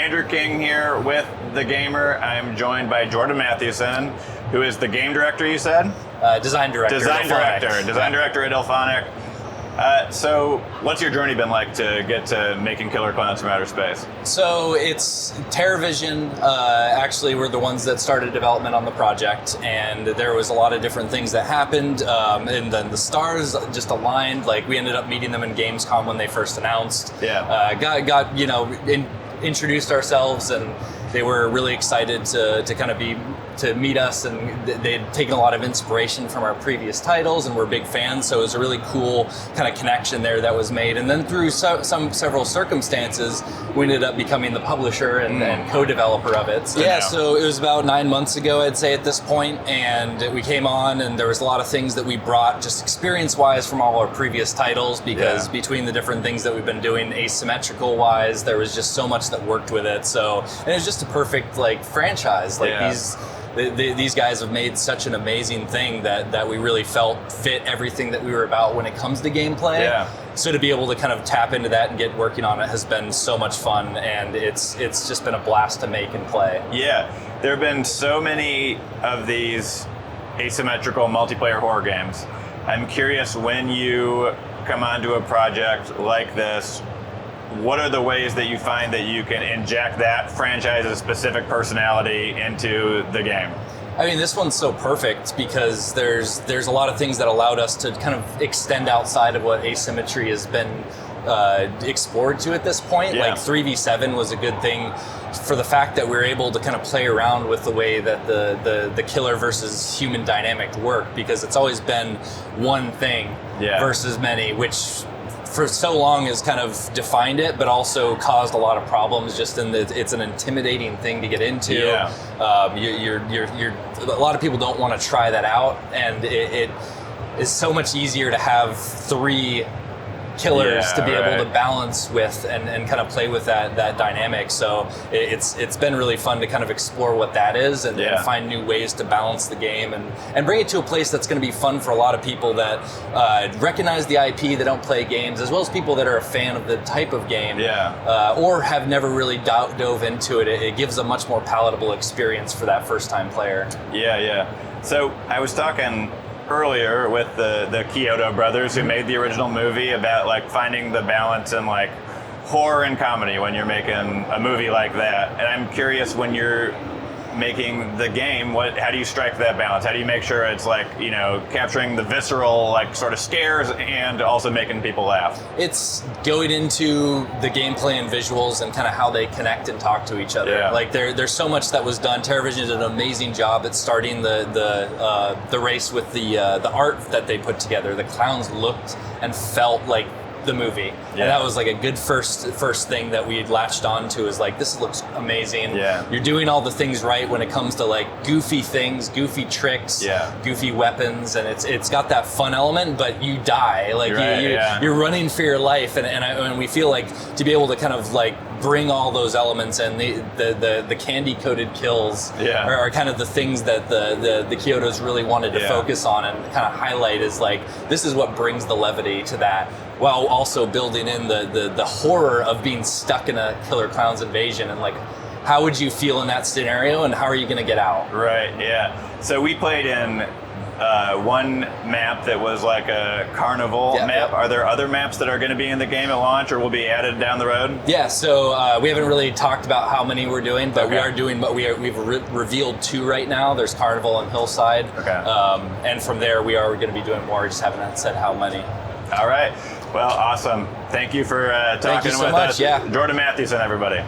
Andrew King here with TheGamer. I'm joined by Jordan Mathewson, who is the game director, you said? Design director. Design director at Illfonic. So what's your journey been like to get to making Killer Klowns From Outer Space? So it's TerraVision. Actually, we're the ones that started development on the project, and there was a lot of different things that happened, and then the stars just aligned. Like, we ended up meeting them in Gamescom when they first announced. Yeah. Got introduced ourselves, and they were really excited to meet us, and they'd taken a lot of inspiration from our previous titles, and we're big fans, so it was a really cool kind of connection there that was made. And then through several circumstances, we ended up becoming the publisher and co-developer of it. So it was about 9 months ago, I'd say, at this point, and we came on, and there was a lot of things that we brought just experience-wise from all our previous titles, because between the different things that we've been doing asymmetrical-wise, there was just so much that worked with it. So, and it was just a perfect franchise. These guys have made such an amazing thing that we really felt fit everything that we were about when it comes to gameplay. Yeah. So to be able to kind of tap into that and get working on it has been so much fun, and it's just been a blast to make and play. Yeah, there have been so many of these asymmetrical multiplayer horror games. I'm curious, when you come onto a project like this, what are the ways that you find that you can inject that franchise's specific personality into the game? I mean, this one's so perfect because there's a lot of things that allowed us to kind of extend outside of what asymmetry has been explored to at this point. Yeah. Like 3v7 was a good thing for the fact that we were able to kind of play around with the way that the killer versus human dynamic worked, because it's always been one thing versus many, which for so long has kind of defined it, but also caused a lot of problems just in that it's an intimidating thing to get into. Yeah. A lot of people don't want to try that out, and it is so much easier to have three killers to be able to balance with and kind of play with that dynamic. So it's been really fun to kind of explore what that is and find new ways to balance the game and bring it to a place that's going to be fun for a lot of people that recognize the IP, that don't play games, as well as people that are a fan of the type of game or have never really dove into it. It gives a much more palatable experience for that first time player. Yeah. So I was talking earlier with the Kyoto brothers who made the original movie about finding the balance in horror and comedy when you're making a movie like that. And I'm curious, when you're making the game, how do you strike that balance? How do you make sure it's capturing the visceral sort of scares and also making people laugh? It's going into the gameplay and visuals and kind of how they connect and talk to each other. Yeah. There's so much that was done. TerraVision did an amazing job at starting the race with the art that they put together. The clowns looked and felt like the movie, and that was a good first thing that we had latched on to, is this looks amazing. You're doing all the things right when it comes to goofy things, goofy tricks, goofy weapons, and it's got that fun element, but you die you're running for your life, and we feel to be able to kind of bring all those elements, and the candy coated kills are kind of the things that the Kyotos really wanted to focus on and kind of highlight, is this is what brings the levity to that, while also building in the horror of being stuck in a killer clowns invasion, and how would you feel in that scenario, and how are you going to get out? Right. Yeah. So we played in one map that was a carnival map. Are there other maps that are going to be in the game at launch or will be added down the road? Yeah, so we haven't really talked about how many we're doing, but we are doing, we've revealed 2 right now. There's Carnival and Hillside. And from there we are going to be doing more, just haven't said how many. All right. Well, awesome. Thank you for talking with us. Yeah. Jordan Mathewson, everybody.